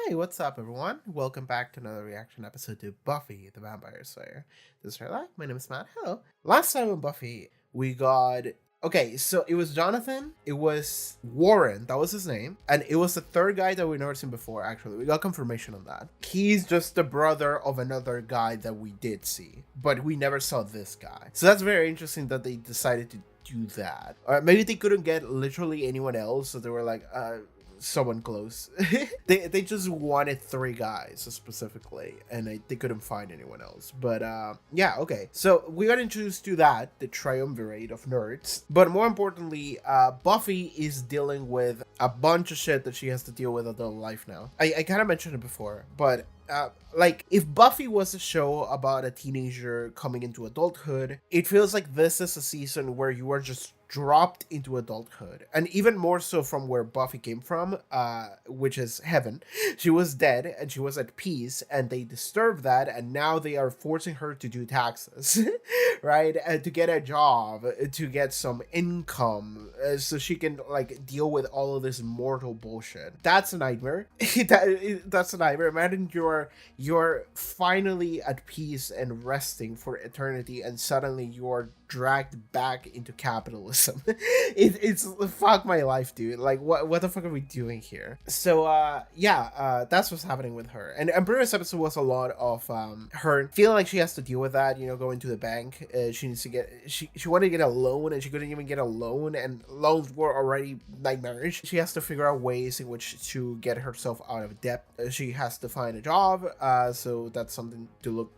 Hey, what's up, everyone? Welcome back to another reaction episode to Buffy the Vampire Slayer. This is her life. My name is Matt. Hello. Last time on Buffy, we got. Okay, so it was Jonathan, it was Warren, that was his name, and it was the third guy that we've never seen before, actually. We got confirmation on that. He's just the brother of another guy that we did see, but we never saw this guy. So that's very interesting that they decided to do that. Or maybe they couldn't get literally anyone else, so they were like, someone close. they just wanted three guys specifically, and they couldn't find anyone else. But yeah, okay. So we got introduced to that, the triumvirate of nerds. But more importantly, Buffy is dealing with a bunch of shit that she has to deal with in adult life now. I kind of mentioned it before, but like, if Buffy was a show about a teenager coming into adulthood, it feels like this is a season where you are just dropped into adulthood, and even more so from where Buffy came from, which is heaven. She was dead and she was at peace, and they disturbed that, and now they are forcing her to do taxes, right? And to get a job, to get some income, so she can like deal with all of this mortal bullshit. That's a nightmare. That's a nightmare. Imagine you're finally at peace and resting for eternity, and suddenly you're dragged back into capitalism. It's fuck my life, dude. Like, what the fuck are we doing here? So that's what's happening with her. And previous episode was a lot of her feeling like she has to deal with that, going to the bank. She needs to get she wanted to get a loan, and she couldn't even get a loan, and loans were already nightmarish. She has to figure out ways in which to get herself out of debt. She has to find a job, so that's something to look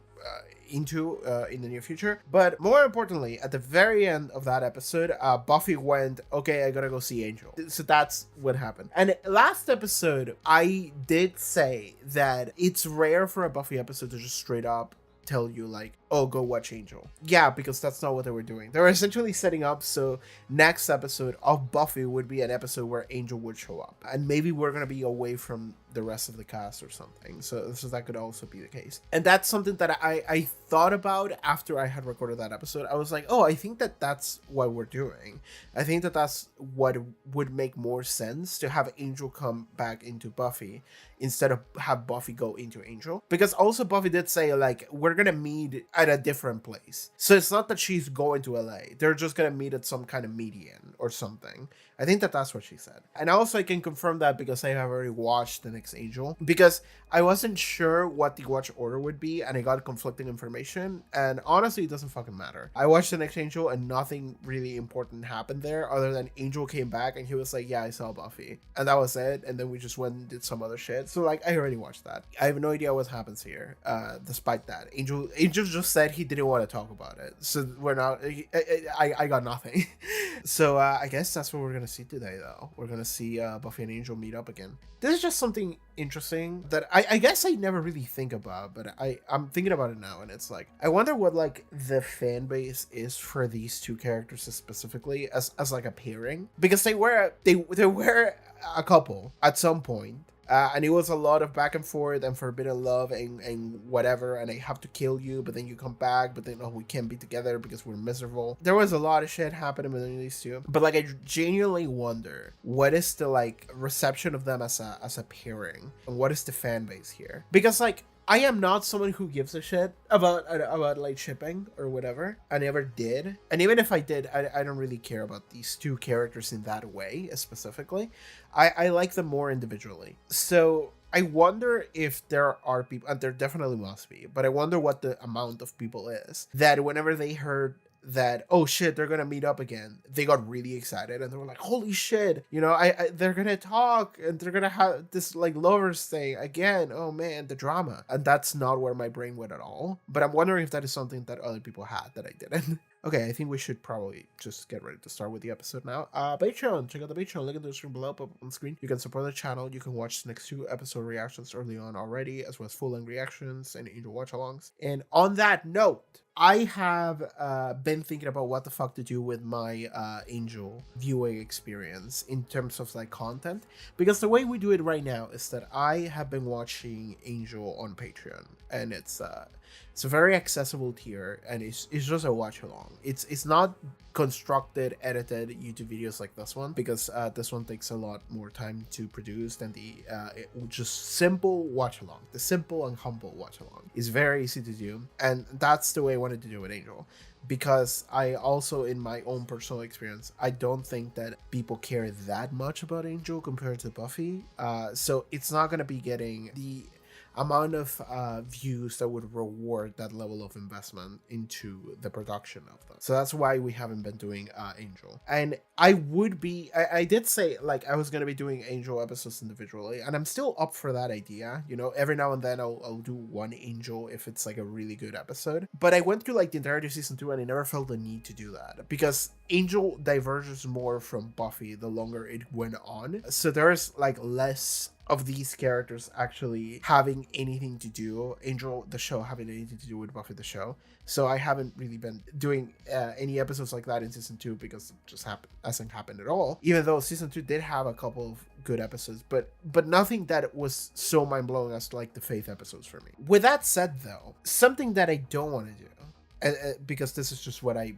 into in the near future. But more importantly, at the very end of that episode, Buffy went, okay, I gotta go see Angel. So that's what happened. And last episode, I did say that it's rare for a Buffy episode to just straight up tell you like, oh, go watch Angel. Yeah, because that's not what they were doing. They were essentially setting up so next episode of Buffy would be an episode where Angel would show up, and maybe we're gonna be away from the rest of the cast or something, so that could also be the case. And that's something that I thought about after I had recorded that episode. I was like, oh, I think that's what we're doing. I think that's what would make more sense, to have Angel come back into Buffy instead of have Buffy go into Angel, because also Buffy did say like, we're gonna meet at a different place. So it's not that she's going to LA. They're just gonna meet at some kind of median or something. I think that's what she said. And also I can confirm that because I have already watched the next Angel, because I wasn't sure what the watch order would be, and I got conflicting information, and honestly it doesn't fucking matter. I watched the next Angel and nothing really important happened there other than Angel came back and he was like, yeah, I saw Buffy, and that was it. And then we just went and did some other shit. So like, I already watched that. I have no idea what happens here. Despite that, Angel just said he didn't want to talk about it, so we're not. I got nothing. So I guess that's what we're gonna see today, though. We're gonna see Buffy and Angel meet up again. This is just something interesting that I guess I never really think about, but I'm thinking about it now, and it's like, I wonder what like the fan base is for these two characters specifically as like a pairing, because they were a couple at some point. And it was a lot of back and forth and forbidden love and whatever, and I have to kill you, but then you come back, but then, oh, we can't be together because we're miserable. There was a lot of shit happening between these two, but like, I genuinely wonder what is the like reception of them as a pairing, and what is the fan base here, because like, I am not someone who gives a shit about like shipping or whatever. I never did. And even if I did, I don't really care about these two characters in that way specifically. I like them more individually. So I wonder if there are people, and there definitely must be, but I wonder what the amount of people is that whenever they heard that, oh shit, they're gonna meet up again, they got really excited and they were like, holy shit, they're gonna talk and they're gonna have this like lovers thing again. Oh man, the drama. And that's not where my brain went at all, but I'm wondering if that is something that other people had that I didn't. Okay, I think we should probably just get ready to start with the episode now. Patreon, check out the Patreon, link in the description below, up on screen. You can support the channel. You can watch the next two episode reactions early on already, as well as full-length reactions and Angel watch-alongs. And on that note, I have been thinking about what the fuck to do with my Angel viewing experience in terms of like content, because the way we do it right now is that I have been watching Angel on Patreon, and it's a very accessible tier, and it's just a watch along. It's not constructed, edited YouTube videos like this one, because this one takes a lot more time to produce than the just simple watch along. The simple and humble watch along is very easy to do, and that's the way I wanted to do with Angel, because I also, in my own personal experience, I don't think that people care that much about Angel compared to Buffy. So it's not gonna be getting the amount of views that would reward that level of investment into the production of them. So that's why we haven't been doing Angel. And I did say like I was going to be doing Angel episodes individually, and I'm still up for that idea. You know, every now and then I'll do one Angel if it's like a really good episode. But I went through like the entirety of season 2 and I never felt the need to do that, because Angel diverges more from Buffy the longer it went on. So there's like less of these characters actually having anything to do, Angel the show having anything to do with Buffy the show. So I haven't really been doing any episodes like that in season 2, because it just hasn't happened at all, even though season 2 did have a couple of good episodes, but nothing that was so mind-blowing as like the Faith episodes for me. With that said though, something that I don't want to do, because this is just what I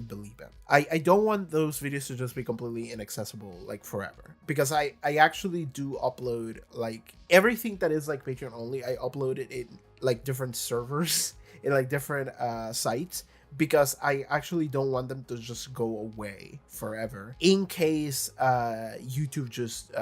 believe in. I don't want those videos to just be completely inaccessible like forever, because I actually do upload like everything that is like Patreon only. I upload it in like different servers in like different sites, because I actually don't want them to just go away forever in case YouTube just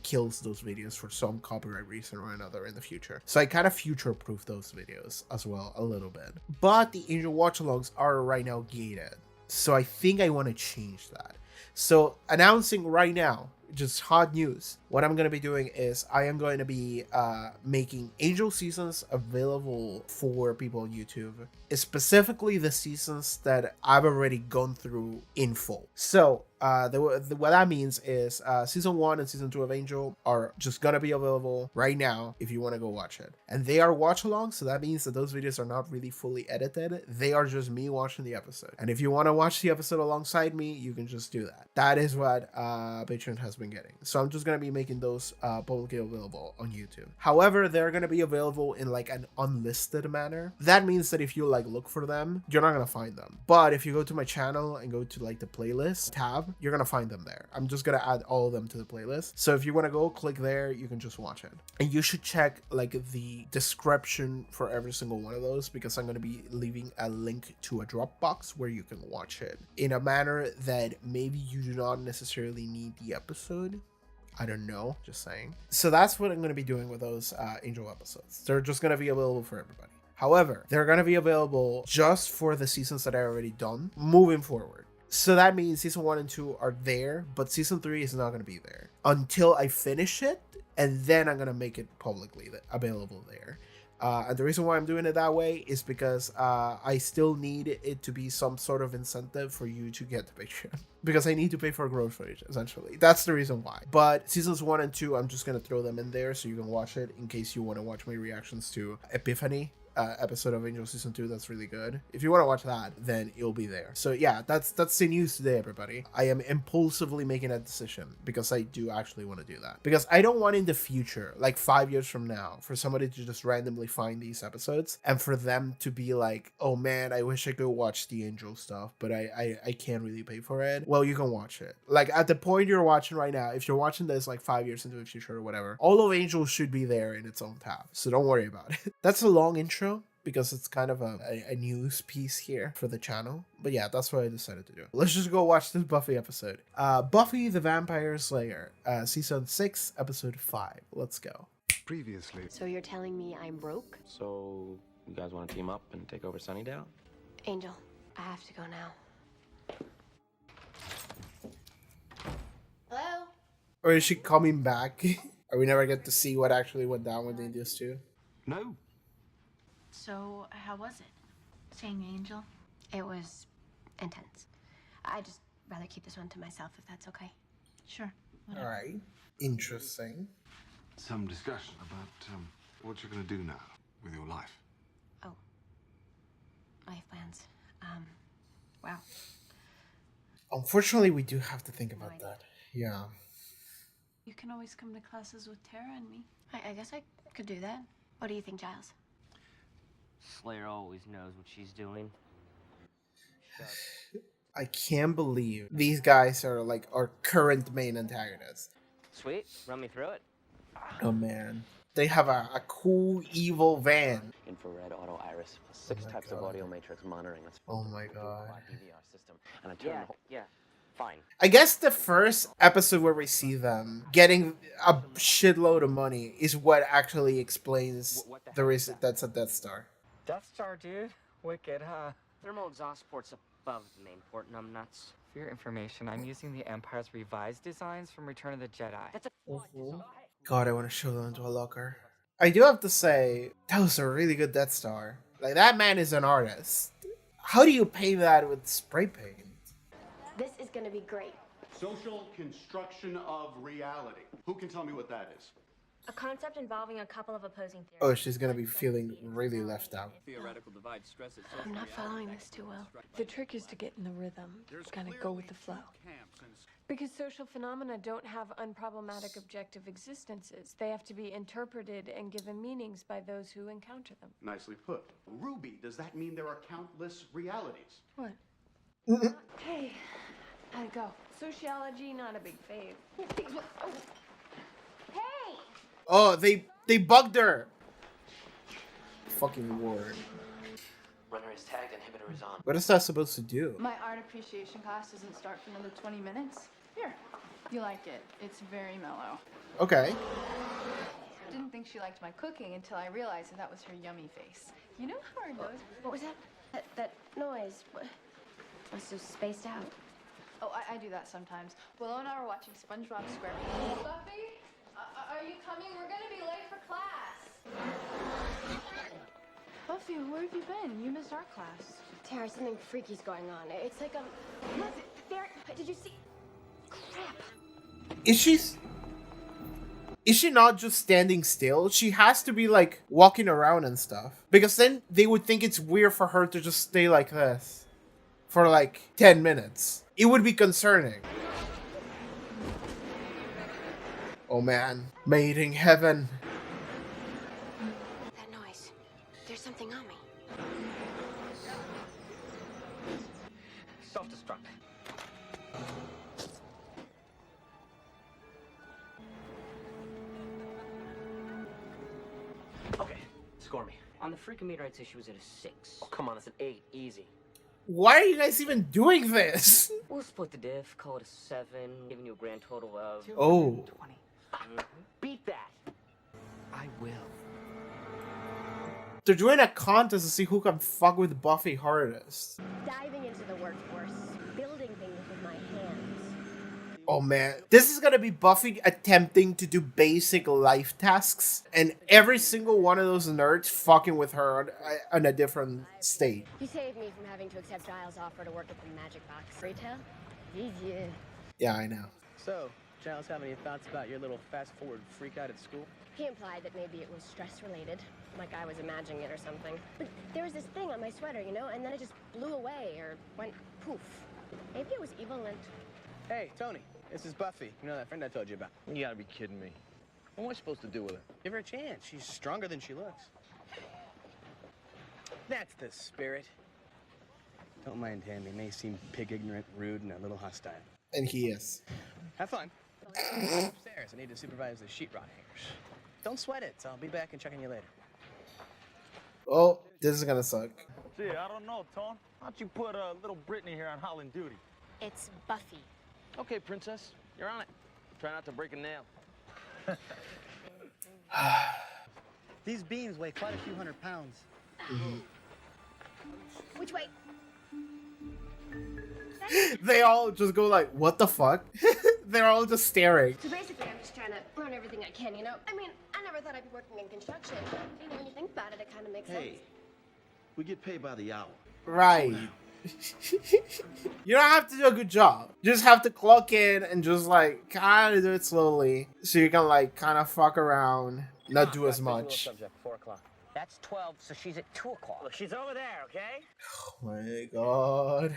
kills those videos for some copyright reason or another in the future. So I kind of future-proof those videos as well a little bit. But the Angel watch-alongs are right now gated, so I think I want to change that. So announcing right now, just hot news, what I'm going to be doing is I am going to be making Angel seasons available for people on YouTube, specifically the seasons that I've already gone through in full. So what that means is season 1 and season 2 of Angel are just gonna be available right now if you want to go watch it, and they are watch along, so that means that those videos are not really fully edited. They are just me watching the episode, and if you want to watch the episode alongside me, you can just do that. That is what Patreon has been getting. So I'm just gonna be making those publicly available on YouTube. However, they're gonna be available in like an unlisted manner. That means that if you like look for them, you're not gonna find them, but if you go to my channel and go to like the playlist tab, you're gonna find them there. I'm just gonna add all of them to the playlist, so if you want to go click there, you can just watch it. And you should check like the description for every single one of those, because I'm gonna be leaving a link to a Dropbox where you can watch it in a manner that maybe you do not necessarily need the episode. I don't know, just saying. So that's what I'm going to be doing with those Angel episodes. They're just going to be available for everybody. However, they're going to be available just for the seasons that I already done moving forward. So that means season 1 and 2 are there, but season 3 is not going to be there until I finish it, and then I'm going to make it publicly available there. And the reason why I'm doing it that way is because I still need it to be some sort of incentive for you to get to Patreon. Because I need to pay for groceries, essentially. That's the reason why. But seasons 1 and 2, I'm just going to throw them in there so you can watch it in case you want to watch my reactions to Epiphany. Episode of Angel season 2 that's really good. If you want to watch that, then it'll be there. So yeah, that's the news today, everybody. I am impulsively making that decision because I do actually want to do that, because I don't want in the future, like 5 years from now, for somebody to just randomly find these episodes and for them to be like, oh man, I wish I could watch the Angel stuff, but I can't really pay for it. Well, you can watch it. Like at the point you're watching right now, if you're watching this like 5 years into the future or whatever, all of Angel should be there in its own tab, so don't worry about it. That's a long intro because it's kind of a news piece here for the channel. But yeah, that's what I decided to do. Let's just go watch this Buffy episode. Buffy the Vampire Slayer, season 6, episode 5. Let's go. Previously. So you're telling me I'm broke? So, you guys want to team up and take over Sunnydale? Angel, I have to go now. Hello? Or is she coming back? Or we never get to see what actually went down with these two? No. So, how was it? Seeing Angel? It was intense. I just rather keep this one to myself if that's okay. Sure. Whatever. Alright. Interesting. Some discussion about what you're going to do now with your life. Oh. life plans. Wow. Unfortunately, we do have to think about that. Yeah. You can always come to classes with Tara and me. I guess I could do that. What do you think, Giles? Slayer always knows what she's doing. I can't believe these guys are like our current main antagonists. Sweet, run me through it. Oh man. They have a cool evil van. Infrared auto iris, plus 6 my types of God. audio matrix monitoring. That's Oh my god. DVR system. And I turn the whole... Yeah, fine. I guess the first episode where we see them getting a shitload of money is what actually explains What the the heck reason is that? that's a Death Star. Death Star, dude. Wicked, huh? Thermal exhaust port's above the main port, numbnuts. For your information, I'm using the Empire's revised designs from Return of the Jedi. That's a God, I want to show them into a locker. I do have to say, that was a really good Death Star. Like, that man is an artist. How do you paint that with spray paint? This is gonna be great. Social construction of reality. Who can tell me what that is? A concept involving a couple of opposing theories. Oh, she's gonna be feeling really left out. Theoretical divide stresses social I'm not reality. following this too well. The trick is to get in the rhythm, kind of go with the flow. Because social phenomena don't have unproblematic objective existences. They have to be interpreted and given meanings by those who encounter them. Nicely put. Ruby, does that mean there are countless realities? What? Hey, how'd it go? Sociology, not a big fave. Hey! Oh, they bugged her. Fucking ward. Runner is tagged, inhibitor is on. What is that supposed to do? My art appreciation class doesn't start for another 20 minutes. Here, you like it. It's very mellow. Okay. Didn't think she liked my cooking until I realized that was her yummy face. You know how her nose... What was that? That noise. What? Must have spaced out. Oh, I do that sometimes. Willow and I were watching SpongeBob SquarePants. Buffy, are you coming? We're gonna be late for class. Buffy, where have you been? You missed our class. Tara, something freaky's going on. It's like there. Did you see? Crap. Is she not just standing still? She has to be like walking around and stuff. Because then they would think it's weird for her to just stay like this for like 10 minutes. It would be concerning. Oh man, mating heaven. That noise. There's something on me. self-destruct. Okay, score me. On the freaking meteorites issue, was it a 6? Oh, come on, it's an 8. Easy. Why are you guys even doing this? We'll split the diff, call it a 7, giving you a grand total of... Oh. 20. Beat that! I will. They're doing a contest to see who can fuck with Buffy hardest. Diving into the workforce, building things with my hands. Oh man, this is gonna be Buffy attempting to do basic life tasks, and every single one of those nerds fucking with her on a different state. You saved me from having to accept Giles' offer to work at the Magic Box retail. Yeah. Yeah, I know. So, Giles, have any thoughts about your little fast-forward freak out at school? He implied that maybe it was stress-related, like I was imagining it or something. But there was this thing on my sweater, you know, and then it just blew away or went poof. Maybe it was evil and... Hey, Tony, this is Buffy. You know that friend I told you about? You gotta be kidding me. What am I supposed to do with her? Give her a chance. She's stronger than she looks. That's the spirit. Don't mind him. He may seem pig-ignorant, rude, and a little hostile. And he is. Have fun. Upstairs. I need to supervise the sheetrock hangers. Don't sweat it, so I'll be back and check on you later. Oh, this is gonna suck. Gee, I don't know, Tom. Why don't you put little Brittany here on Holland duty? It's Buffy. Okay, princess. You're on it. Try not to break a nail. These beans weigh quite a few hundred pounds. Which way? They all just go like, what the fuck? They're all just staring. So basically, I'm just trying to learn everything I can, you know? I mean, I never thought I'd be working in construction, but, you know, when you think about it, it kind of makes sense. We get paid by the hour. Right. You don't have to do a good job. You just have to clock in and just like kind of do it slowly so you can like kind of fuck around, not do as much. Subject, 4 o'clock. That's 12, so she's at 2 o'clock. Look, she's over there, okay? Oh my god.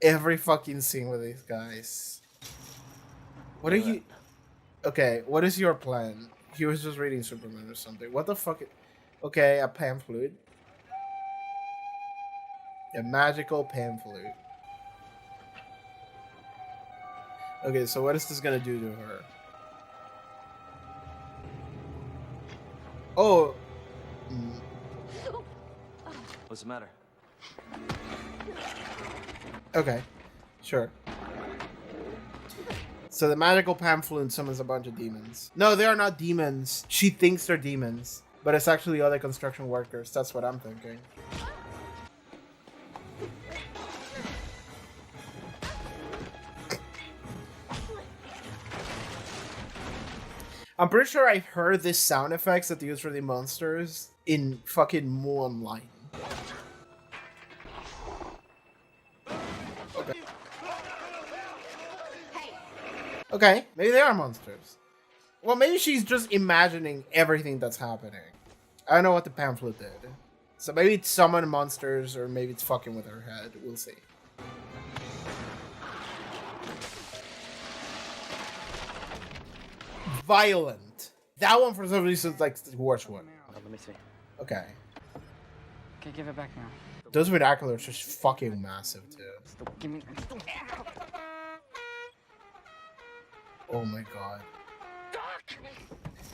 Every fucking scene with these guys. What are you... Okay, what is your plan? He was just reading Superman or something. What the fuck? Okay, a pamphlet. A magical pamphlet. Okay, so what is this gonna do to her? Oh. What's the matter? Okay, sure. So the magical pamphlet summons a bunch of demons. No, they are not demons. She thinks they're demons, but it's actually other construction workers. That's what I'm thinking. I'm pretty sure I've heard these sound effects that they use for the monsters in fucking Moonlight. Okay. Okay, maybe they are monsters. Well, maybe she's just imagining everything that's happening. I don't know what the pamphlet did. So maybe it's summon monsters, or maybe it's fucking with her head. We'll see. Violent. That one for some reason is like the worst one. Let me see. Okay. Okay, give it back now. Those binoculars are just fucking massive too. Give me. Oh my god.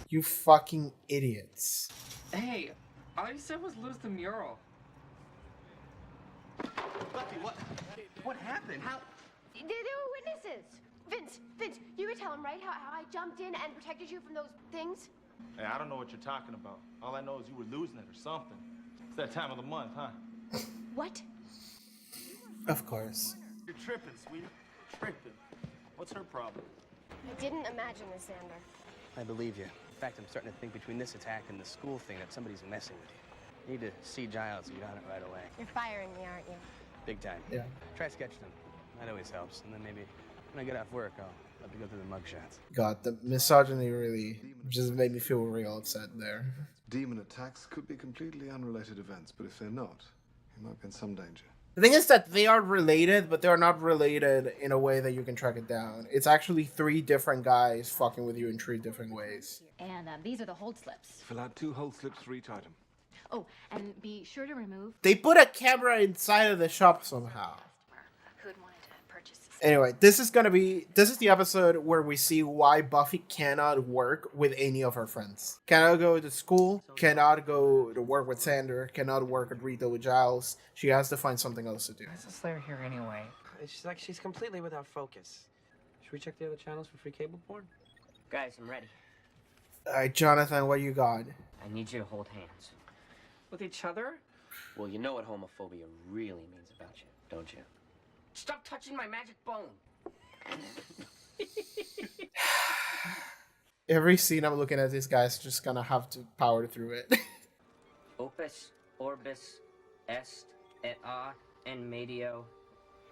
You fucking idiots. Hey, all you said was lose the mural. Buffy, what happened? How? There were witnesses. Vince, you were telling, right, how I jumped in and protected you from those things? Hey, I don't know what you're talking about. All I know is you were losing it or something. It's that time of the month, huh? What? Of course. You're tripping, sweetie. Tripping. What's her problem? I didn't imagine this, Sander. I believe you. In fact, I'm starting to think between this attack and the school thing that somebody's messing with you. You need to see Giles and get on it right away. You're firing me, aren't you? Big time. Yeah. Try sketching them. That always helps. And then maybe when I get off work, I'll let you go through the mugshots. God, the misogyny really just made me feel real upset there. Demon attacks could be completely unrelated events, but if they're not, you might be in some danger. The thing is that they are related, but they are not related in a way that you can track it down. It's actually 3 different guys fucking with you in 3 different ways. And these are the hold slips. Fill out 2 hold slips for each item. Oh, and be sure to remove. They put a camera inside of the shop somehow. Who'd wanted to purchase this? Anyway, this is the episode where we see why Buffy cannot work with any of her friends. Cannot go to school, cannot go to work with Sander, cannot work at retail with Giles. She has to find something else to do. Why is the Slayer here anyway? It's like she's completely without focus. Should we check the other channels for free cable porn? Guys, I'm ready. Alright, Jonathan, what you got? I need you to hold hands. With each other? Well, you know what homophobia really means about you, don't you? Stop touching my magic bone! Every scene I'm looking at, these guys just gonna have to power through it. Opus, orbis, est, et a, en medio,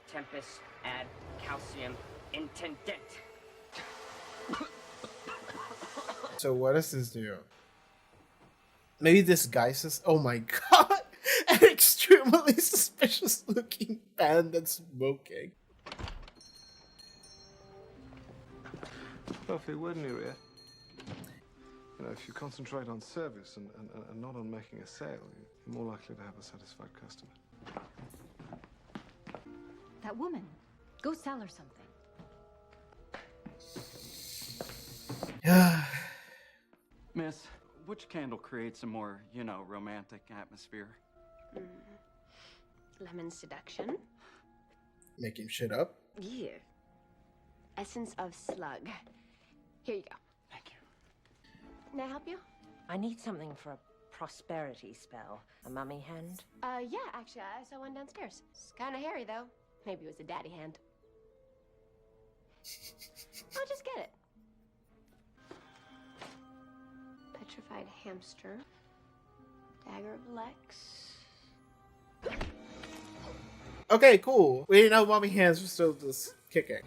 tempus, ad, calcium, intendent. So what does this do? Maybe this guy says, oh my god, an extremely suspicious looking band that's smoking. Buffy, wouldn't you, Ria? You know, if you concentrate on service and not on making a sale, you're more likely to have a satisfied customer. That woman. Go sell her something. Miss, which candle creates a more, romantic atmosphere? Lemon seduction. Making shit up. Yeah. Essence of slug. Here you go. Thank you. Can I help you? I need something for a prosperity spell. A mummy hand? Yeah, actually, I saw one downstairs. It's kind of hairy, though. Maybe it was a daddy hand. I'll just get it. Petrified hamster. Dagger of Lex. Okay, cool. We didn't know mommy hands were still just kicking.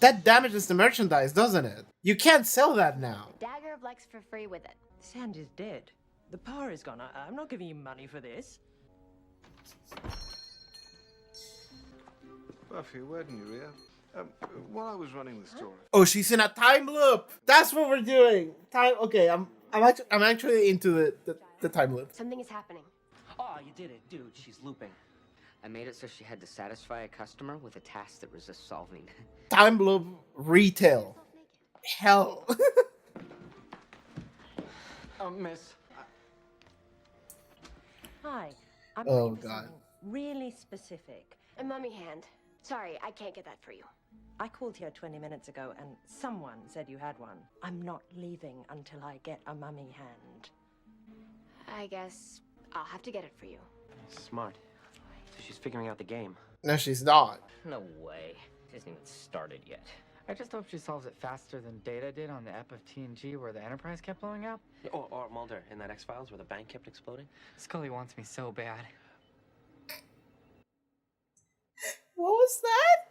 That damages the merchandise, doesn't it? You can't sell that now. Dagger of Lex for free with it. Sand is dead. The power is gone. I'm not giving you money for this. Buffy, weren't you here? While I was running the story. Oh, she's in a time loop. That's what we're doing. Time. Okay, I'm actually into the time loop. Something is happening. Oh, you did it, dude. She's looping. I made it so she had to satisfy a customer with a task that resists solving. Time loop retail. Hell. Miss. Hi. I'm Oh, looking for God. something really specific. A mummy hand. Sorry, I can't get that for you. I called here 20 minutes ago and someone said you had one. I'm not leaving until I get a mummy hand. I guess I'll have to get it for you. Smart. So she's figuring out the game. No, she's not. No way. It hasn't even started yet. I just hope she solves it faster than Data did on the ep of TNG where the Enterprise kept blowing up. Or Mulder in that X-Files where the bank kept exploding. Scully wants me so bad. What was that?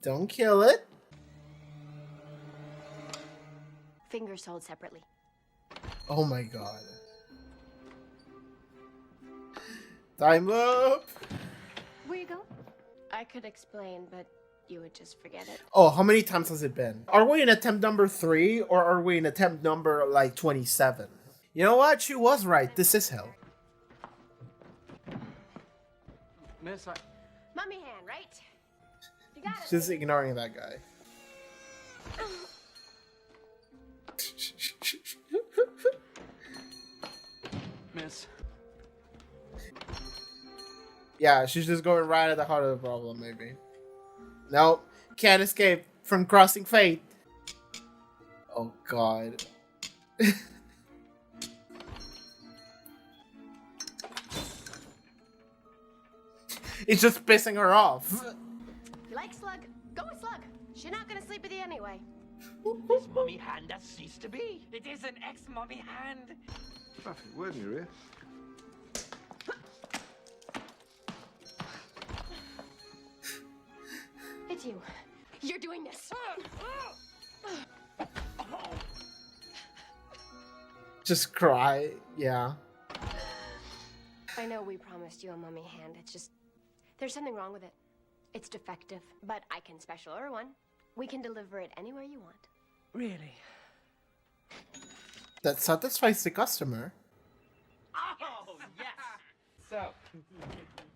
Don't kill it. Fingers sold separately. Oh my god. Time loop. Where you go? I could explain, but you would just forget it. Oh, how many times has it been? Are we in attempt number 3 or are we in attempt number like 27? You know what? She was right. This is hell. Miss, Mummy hand, right? You got it. Just ignoring that guy. Miss. Yeah, she's just going right at the heart of the problem, maybe. Nope. Can't escape from crossing fate. Oh, God. It's just pissing her off. You like Slug? Go with Slug. She's not gonna sleep with you anyway. This mummy hand that ceased to be. It is an ex-mummy hand. Buffy, weren't you here? It's you. You're doing this. Just cry. Yeah. I know we promised you a mummy hand. It's just there's something wrong with it. It's defective, but I can special order one. We can deliver it anywhere you want. Really? That satisfies the customer. Oh, yes! So,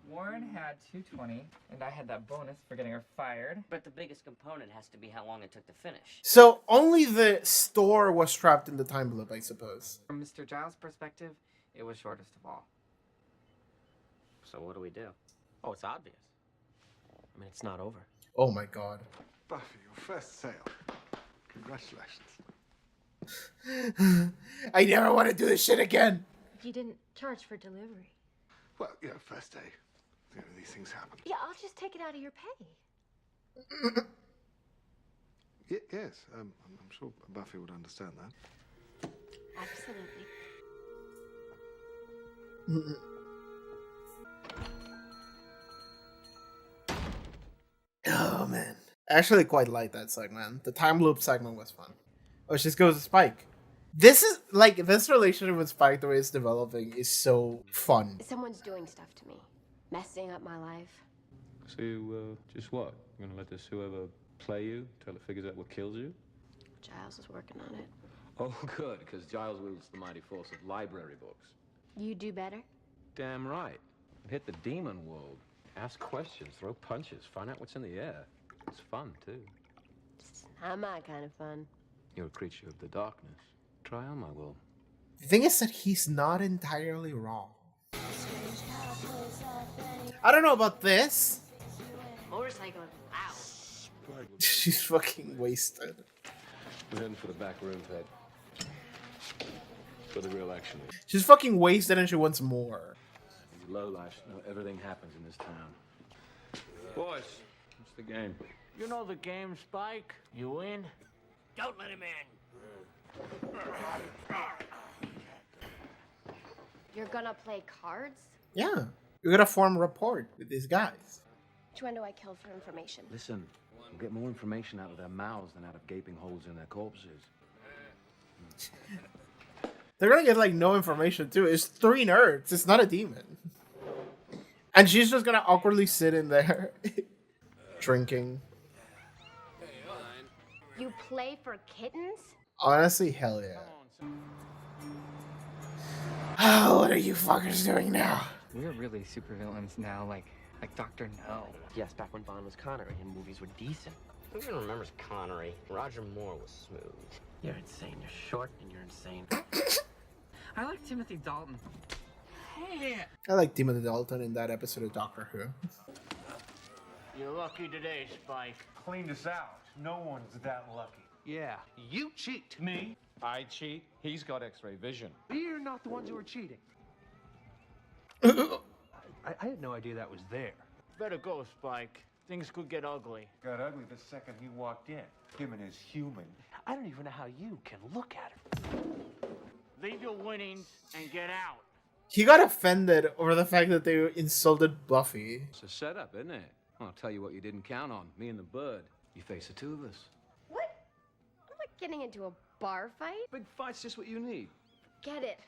Warren had 220, and I had that bonus for getting her fired. But the biggest component has to be how long it took to finish. So only the store was trapped in the time loop, I suppose. From Mr. Giles' perspective, it was shortest of all. So what do we do? Oh, it's obvious. I mean, it's not over. Oh my god. Buffy, your first sale. Congratulations. I never want to do this shit again. You didn't charge for delivery. Well, you know, first day. You know, these things happen. Yeah, I'll just take it out of your pay. Yes, I'm sure Buffy would understand that. Absolutely. Oh man. I actually quite like that segment. The time loop segment was fun. Oh, she just goes to Spike. This is like this relationship with Spike, the way it's developing, is so fun. Someone's doing stuff to me, messing up my life. So, just what? You're gonna let this whoever play you till it figures out what kills you? Giles is working on it. Oh, good, because Giles wields the mighty force of library books. You do better? Damn right. Hit the demon world. Ask questions, throw punches, find out what's in the air. It's fun, too. It's not my kind of fun. You're a creature of the darkness. Try on my will. The thing is that he's not entirely wrong. I don't know about this. Motorcycle, wow. She's fucking wasted. We're heading for the back room, Ted. For the real action. She's fucking wasted and she wants more. You lowlifes know everything happens in this town. Boys, what's the game? You know the game, Spike. You win. Don't let him in. You're gonna play cards? Yeah. You're gonna form rapport with these guys. Which one do I kill for information? Listen, we'll get more information out of their mouths than out of gaping holes in their corpses. They're gonna get like no information too. It's 3 nerds. It's not a demon. And she's just gonna awkwardly sit in there drinking. You play for kittens? Honestly, hell yeah. Oh, what are you fuckers doing now? We're really supervillains now, like Dr. No. Yes, back when Bond was Connery and movies were decent. Who even remembers Connery? Roger Moore was smooth. You're insane. You're short and you're insane. I like Timothy Dalton. Hey! I like Timothy Dalton in that episode of Doctor Who. You're lucky today, Spike. Cleaned us out. No one's that lucky. Yeah, you cheat. Me? I cheat. He's got X-ray vision. You're not the ones who are cheating. I had no idea that was there. Better go, Spike. Things could get ugly. Got ugly the second he walked in. Him and his human. I don't even know how you can look at her. Leave your winnings and get out. He got offended over the fact that they insulted Buffy. It's a setup, isn't it? I'll tell you what you didn't count on. Me and the bird. You face the 2 of us. What? I'm not getting into a bar fight. Big fight's just what you need. Get it.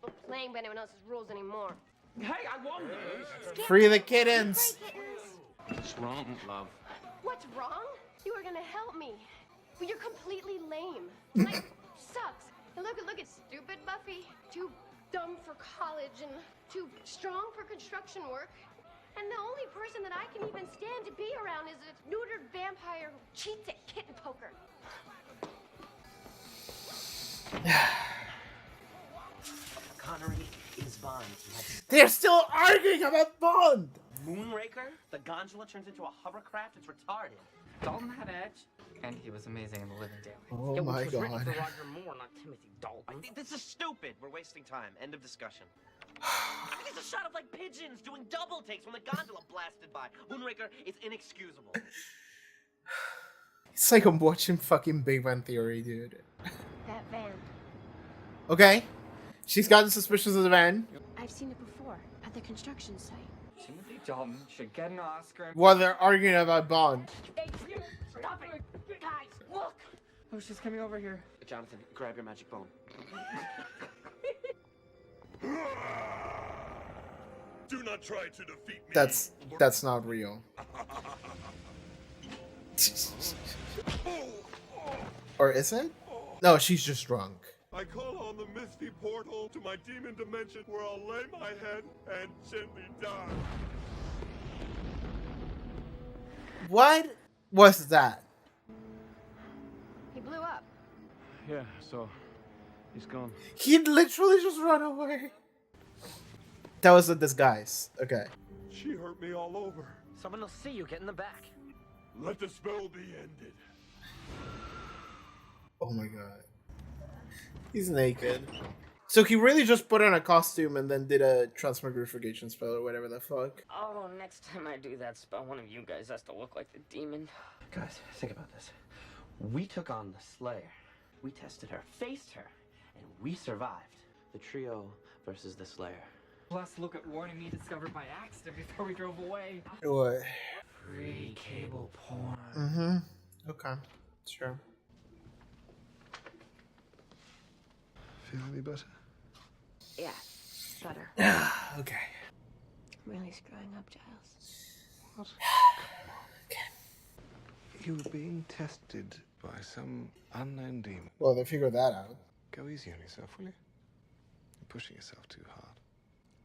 I'm not playing by anyone else's rules anymore. Hey, I won this. Free the kittens. Free kittens. What's wrong, love? What's wrong? You were gonna help me. But you're completely lame. Like, sucks. And look at stupid Buffy. Too dumb for college and too strong for construction work. And the only person that I can even stand to be around is a neutered vampire who cheats at kitten poker. Connery is Bond. They're still arguing about Bond. Moonraker? The gondola turns into a hovercraft? It's retarded. Dalton had edge, and he was amazing in The Living Daylights. Oh Yeah, my which was written god. for Roger Moore, not Timothy Dalton. This is stupid. We're wasting time. End of discussion. I mean, it's a shot of like pigeons doing double takes when the gondola blasted by. Moonraker is inexcusable. It's like I'm watching fucking Big Bang Theory, dude. That van. Okay. She's gotten suspicious of the van. I've seen it before at the construction site. Timothy Dalton should get an Oscar. While they're arguing about Bond. Hey, stop it! Guys, look! Oh, she's coming over here. Jonathan, grab your magic bone. Do not try to defeat me. That's not real. Or is it? No, she's just drunk. I call on the misty portal to my demon dimension where I'll lay my head and gently die. What was that? He blew up. Yeah, so he's gone. He literally just ran away. That was a disguise. Okay. She hurt me all over. Someone will see you. Get in the back. Let the spell be ended. Oh my god. He's naked. So he really just put on a costume and then did a transmogrification spell or whatever the fuck. Oh, next time I do that spell, one of you guys has to look like the demon. Guys, think about this. We took on the Slayer. We tested her, faced her, and we survived. The trio versus the Slayer. Last look at warning me discovered by accident before we drove away. What? Free cable porn. Mm-hmm. Okay. Sure. Feel any better? Yeah, better. Okay. I'm really screwing up, Giles. What? You were being tested by some unknown demon. Well, they figured that out. Go easy on yourself, will you? You're pushing yourself too hard.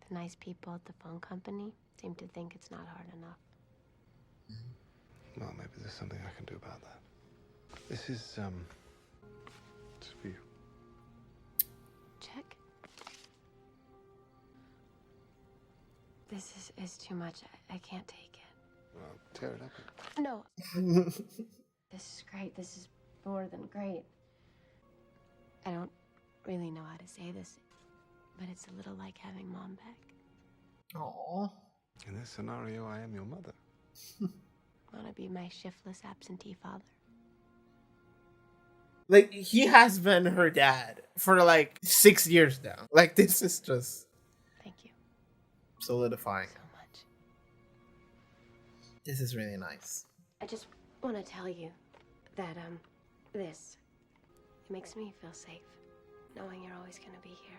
The nice people at the phone company seem to think it's not hard enough. Well, maybe there's something I can do about that. This is, it's for you. Check. This is too much. I can't take it. Well, tear it up. No. This is great. This is more than great. I don't really know how to say this, but it's a little like having Mom back. Aww. In this scenario, I am your mother. Want to be my shiftless absentee father? Like, he has been her dad for like 6 years now. Like, this is just... Thank you. Solidifying. So much. This is really nice. I just want to tell you that, this, it makes me feel safe, knowing you're always gonna be here.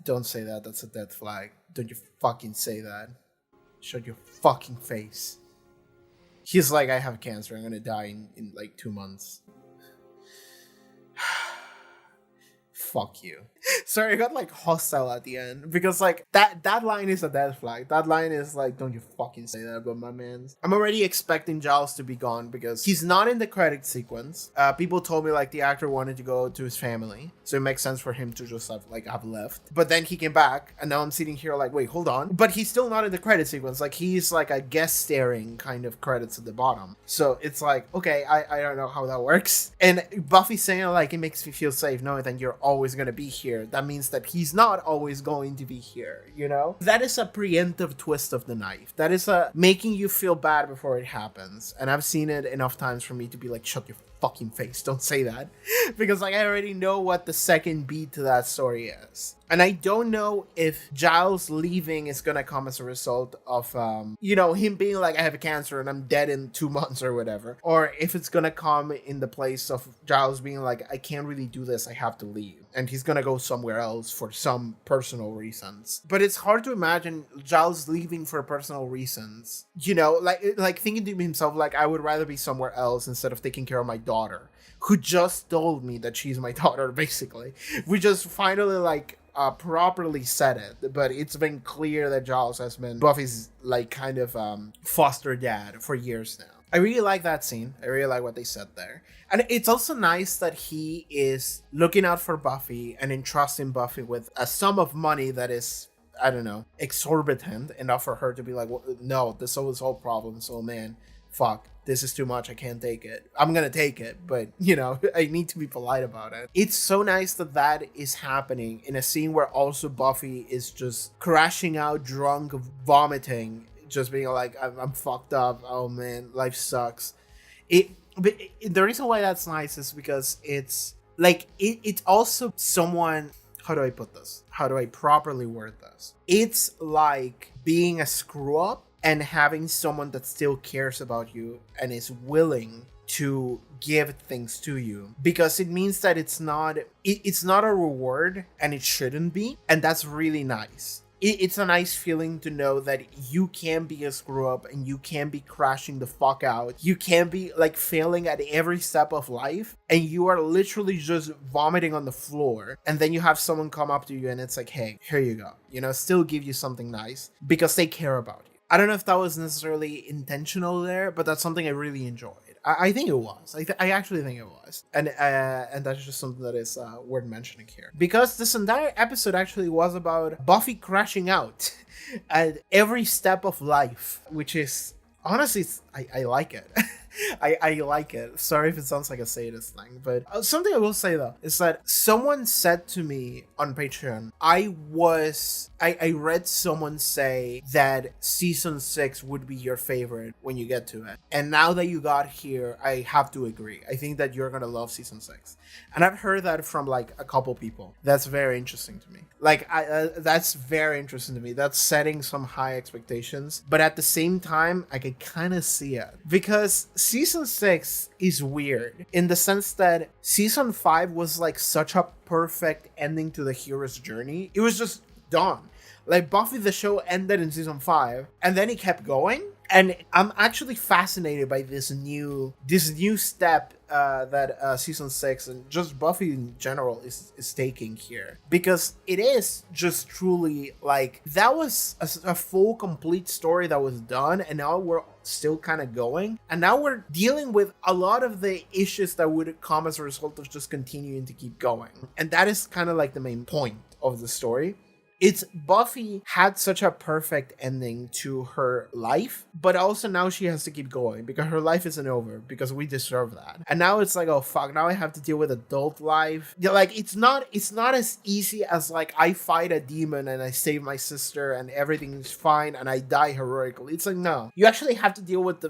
Don't say that. That's a dead flag. Don't you fucking say that. Shut your fucking face. He's like, I have cancer. I'm gonna die in like 2 months. Fuck you. Sorry, I got like hostile at the end because like that line is a dead flag. That line is like, don't you fucking say that about my man. I'm already expecting Giles to be gone because he's not in the credit sequence. People told me like the actor wanted to go to his family, so it makes sense for him to just have left. But then he came back, and now I'm sitting here like, wait, hold on. But he's still not in the credit sequence. Like he's like a guest starring kind of credits at the bottom. So it's like, okay, I don't know how that works. And Buffy saying like, it makes me feel safe knowing that you're always gonna be here. That means that he's not always going to be here, you know? That is a preemptive twist of the knife. That is a making you feel bad before it happens. And I've seen it enough times for me to be like, shut your fucking face, don't say that. Because like I already know what the second beat to that story is. And I don't know if Giles leaving is gonna come as a result of, him being like, I have cancer and I'm dead in 2 months or whatever. Or if it's gonna come in the place of Giles being like, I can't really do this, I have to leave. And he's gonna go somewhere else for some personal reasons. But it's hard to imagine Giles leaving for personal reasons. You know, like thinking to himself, like, I would rather be somewhere else instead of taking care of my daughter, who just told me that she's my daughter, basically. We just finally, properly said it, but it's been clear that Giles has been Buffy's kind of foster dad for years now. I really like that scene. I really like what they said there. And it's also nice that he is looking out for Buffy and entrusting Buffy with a sum of money that is, I don't know, exorbitant enough for her to be like, well, no, this is all problems. So man, fuck, this is too much. I can't take it. I'm gonna take it, but I need to be polite about it. It's so nice that is happening in a scene where also Buffy is just crashing out drunk, vomiting, just being like, I'm fucked up. Oh man, life sucks. But the reason why that's nice is because it's like, it's also someone, how do I put this? How do I properly word this? It's like being a screw up and having someone that still cares about you and is willing to give things to you, because it means that it's not a reward, and it shouldn't be, and that's really nice. It's a nice feeling to know that you can be a screw up and you can be crashing the fuck out. You can be failing at every step of life, and you are literally just vomiting on the floor, and then you have someone come up to you and it's like, hey, here you go, still give you something nice because they care about you. I don't know if that was necessarily intentional there, but that's something I really enjoyed. I think it was. I actually think it was. And that's just something that is worth mentioning here. Because this entire episode actually was about Buffy crashing out at every step of life, which is, honestly, I like it. I like it. Sorry if it sounds like a sadist thing, but something I will say though is that someone said to me on Patreon, I read someone say that season 6 would be your favorite when you get to it. And now that you got here, I have to agree. I think that you're gonna love season 6. And I've heard that from a couple people. That's very interesting to me. That's very interesting to me. That's setting some high expectations. But at the same time, I can kind of see it. Because season 6 is weird in the sense that season 5 was such a perfect ending to the hero's journey. It was just done. Buffy the show ended in season 5, and then it kept going. And I'm actually fascinated by this new step that season 6 and just Buffy in general is taking here, because it is just truly that was a full complete story that was done, and now we're still kind of going, and now we're dealing with a lot of the issues that would come as a result of just continuing to keep going, and that is kind of the main point of the story. It's Buffy had such a perfect ending to her life, but also now she has to keep going because her life isn't over, because we deserve that. And now it's oh fuck, now I have to deal with adult life. Yeah, it's not as easy as I fight a demon and I save my sister and everything is fine and I die heroically. It's no. You actually have to deal with the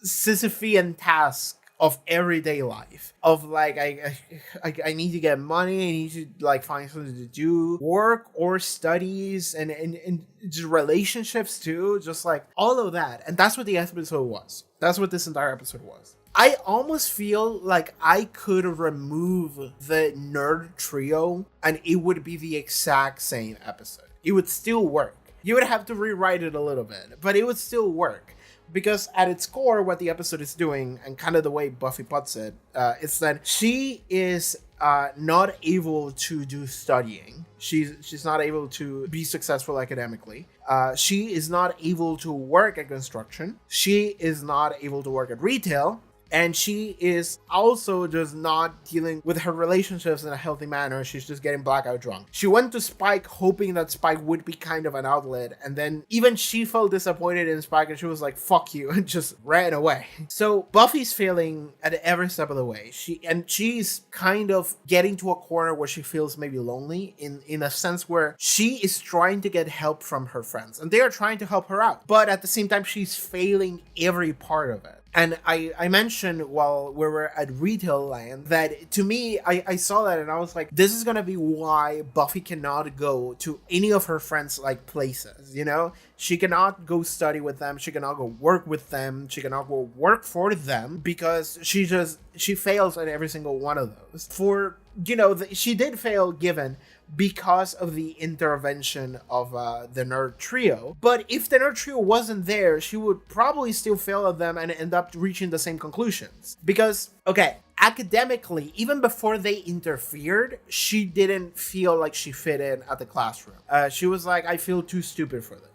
Sisyphean task of everyday life, of like I need to get money, I need to like find something to do, work or studies, and just relationships too, just like all of that. And that's what the episode was. That's what this entire episode was. I almost feel like I could remove the nerd trio and it would be the exact same episode. It would still work. You would have to rewrite it a little bit, but it would still work. Because at its core, what the episode is doing, and kind of the way Buffy puts it, is that she is not able to do studying. She's not able to be successful academically. She is not able to work at construction. She is not able to work at retail. And she is also just not dealing with her relationships in a healthy manner. She's just getting blackout drunk. She went to Spike hoping that Spike would be kind of an outlet. And then even she felt disappointed in Spike and she was like, fuck you, and just ran away. So Buffy's failing at every step of the way. She's kind of getting to a corner where she feels maybe lonely in a sense where she is trying to get help from her friends. And they are trying to help her out. But at the same time, she's failing every part of it. And I mentioned while we were at Retail Land that to me, I saw that and I was like, this is going to be why Buffy cannot go to any of her friends' like places, you know? She cannot go study with them. She cannot go work with them. She cannot go work for them because she fails at every single one of those. For, you know, she did fail given because of the intervention of the nerd trio. But if the nerd trio wasn't there, she would probably still fail at them and end up reaching the same conclusions. Because, okay, academically, even before they interfered, she didn't feel like she fit in at the classroom. She was like, I feel too stupid for this.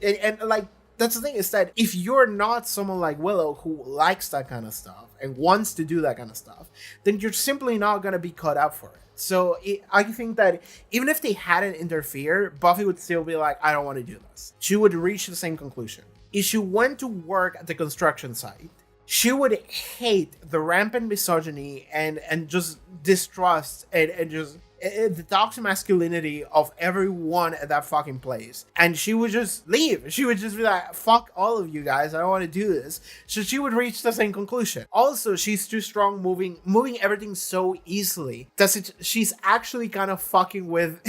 And like, that's the thing, is that if you're not someone like Willow who likes that kind of stuff and wants to do that kind of stuff, then you're simply not going to be cut out for it. So I think that even if they hadn't interfered, Buffy would still be like, I don't want to do this. She would reach the same conclusion. If she went to work at the construction site, she would hate the rampant misogyny and just distrust and just the toxic masculinity of everyone at that fucking place. And she would just leave. She would just be like, fuck all of you guys, I don't want to do this. So she would reach the same conclusion. Also, she's too strong moving everything so easily that she's actually kind of fucking with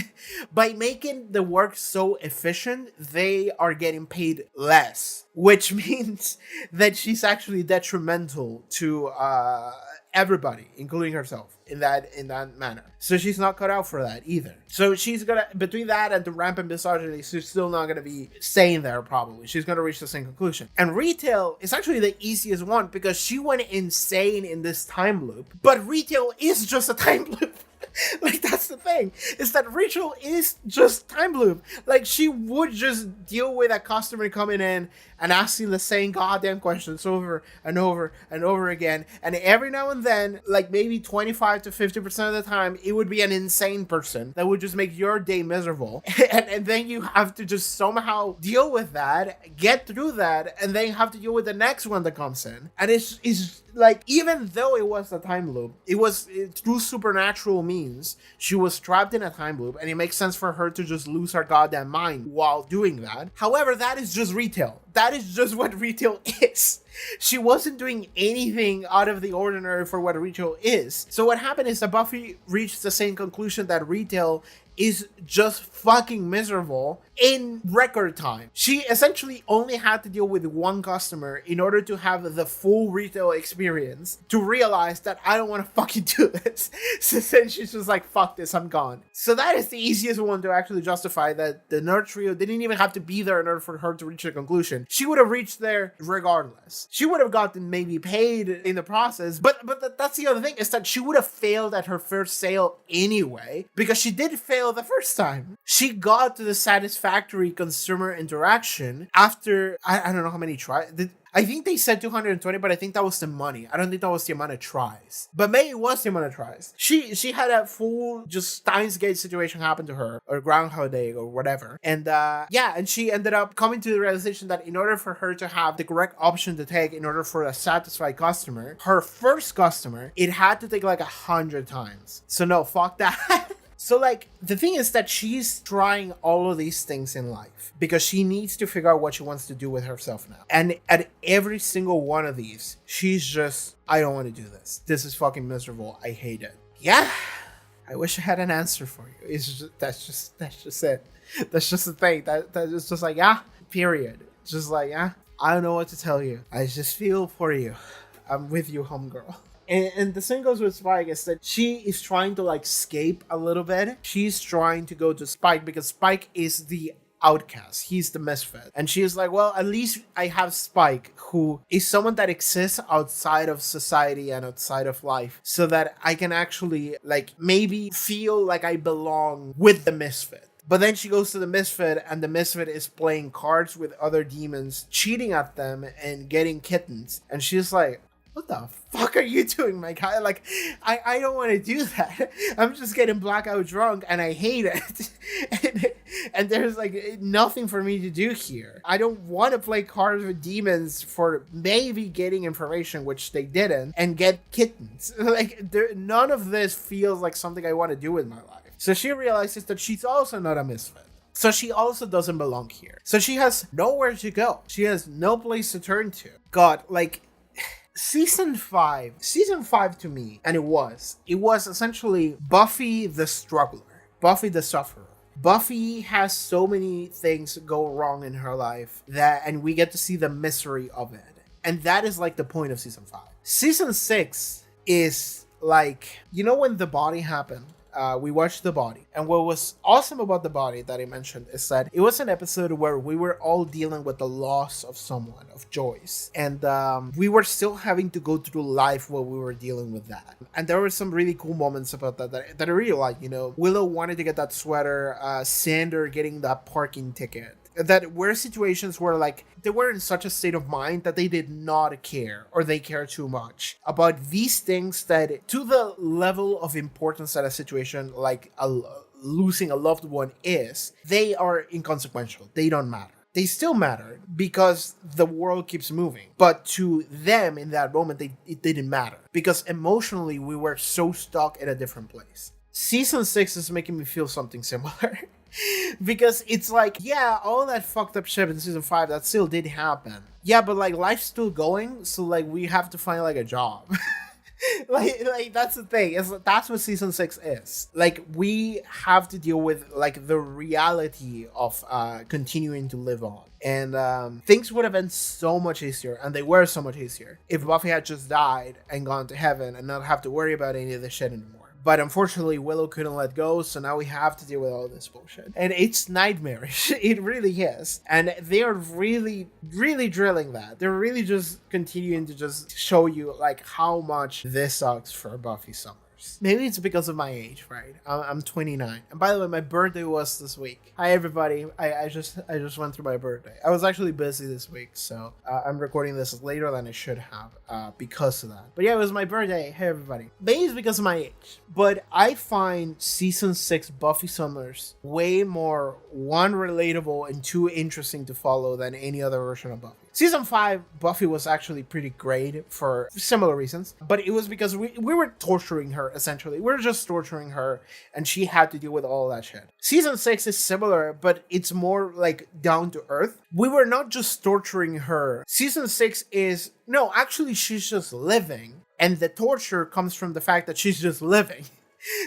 by making the work so efficient, they are getting paid less, which means that she's actually detrimental to everybody, including herself, in that manner. So she's not cut out for that either. So she's gonna, between that and the rampant misogyny, she's still not gonna be staying there probably. She's gonna reach the same conclusion. And Retail is actually the easiest one because she went insane in this time loop. But Retail is just a time loop. Like, that's the thing, is that Rachel is just time loop. Like, she would just deal with a customer coming in and asking the same goddamn questions over and over and over again. And every now and then, like maybe 25 to 50% of the time, it would be an insane person that would just make your day miserable. And then you have to just somehow deal with that, get through that, and then you have to deal with the next one that comes in. And it's like, even though it was a time loop, it was through supernatural means, she was trapped in a time loop, and it makes sense for her to just lose her goddamn mind while doing that. However, that is just Retail. That is just what Retail is. She wasn't doing anything out of the ordinary for what Retail is. So what happened is that Buffy reached the same conclusion that Retail is just fucking miserable in record time. She essentially only had to deal with one customer in order to have the full Retail experience to realize that I don't want to fucking do this. So then she's just like, fuck this, I'm gone. So that is the easiest one to actually justify that the nerd trio didn't even have to be there in order for her to reach a conclusion. She would have reached there regardless. She would have gotten maybe paid in the process, but that's the other thing, is that she would have failed at her first sale anyway, because she did fail the first time. She got to the satisfactory consumer interaction after, I don't know how many tries. I think they said 220, but I think that was the money. I don't think that was the amount of tries. But maybe it was the amount of tries. She had a full just Steins Gate situation happen to her, or Groundhog Day, or whatever. And and she ended up coming to the realization that in order for her to have the correct option to take, in order for a satisfied customer, her first customer, it had to take like 100 times. So no, fuck that. So like the thing is that she's trying all of these things in life because she needs to figure out what she wants to do with herself now. And at every single one of these, she's just, I don't want to do this. This is fucking miserable. I hate it. Yeah. I wish I had an answer for you. It's just, that's just it. That's just the thing. That's just like, yeah, period. Just like, yeah, I don't know what to tell you. I just feel for you. I'm with you, homegirl. And the same goes with Spike is that she is trying to like escape a little bit. She's trying to go to Spike because Spike is the outcast. He's the misfit. And she is like, well, at least I have Spike, who is someone that exists outside of society and outside of life, so that I can actually like maybe feel like I belong with the misfit. But then she goes to the misfit, and the misfit is playing cards with other demons, cheating at them and getting kittens. And she's like, what the fuck are you doing, my guy? Like, I don't want to do that. I'm just getting blackout drunk and I hate it. and there's like nothing for me to do here. I don't want to play cards with demons for maybe getting information, which they didn't, and get kittens. Like, none of this feels like something I want to do with my life. So she realizes that she's also not a misfit. So she also doesn't belong here. So she has nowhere to go. She has no place to turn to. God, like, Season 5 to me, and it was essentially Buffy the struggler, Buffy the sufferer. Buffy has so many things go wrong in her life and we get to see the misery of it. And that is like the point of season 5. Season 6 is like, you know, when The Body happened, we watched The Body. And what was awesome about The Body that I mentioned is that it was an episode where we were all dealing with the loss of someone, of Joyce. And we were still having to go through life while we were dealing with that. And there were some really cool moments about that I really like. You know, Willow wanted to get that sweater, Sander getting that parking ticket. That were situations where like they were in such a state of mind that they did not care, or they care too much about these things that, to the level of importance that a situation like losing a loved one is, they are inconsequential. They don't matter. They still matter because the world keeps moving. But to them in that moment, it didn't matter because emotionally we were so stuck in a different place. Season 6 is making me feel something similar. Because it's like, yeah, all that fucked up shit in season 5 that still did happen. Yeah, but like life's still going, so like we have to find like a job. like that's the thing. That's what season 6 is. Like we have to deal with like the reality of continuing to live on. And things would have been so much easier, and they were so much easier, if Buffy had just died and gone to heaven and not have to worry about any of this shit anymore. But unfortunately, Willow couldn't let go, so now we have to deal with all this bullshit. And it's nightmarish. It really is. And they are really, really drilling that. They're really just continuing to just show you, like, how much this sucks for Buffy Summers. Maybe it's because of my age, right? I'm 29. And by the way, my birthday was this week. Hi, everybody. I just went through my birthday. I was actually busy this week, so I'm recording this later than I should have because of that. But yeah, it was my birthday. Hey, everybody. Maybe it's because of my age. But I find Season 6 Buffy Summers way more, one, relatable, and two, interesting to follow than any other version of Buffy. Season 5, Buffy was actually pretty great for similar reasons, but it was because we were torturing her, essentially. We were just torturing her, and she had to deal with all that shit. Season 6 is similar, but it's more like down to earth. We were not just torturing her. Season 6 is, no, actually she's just living, and the torture comes from the fact that she's just living.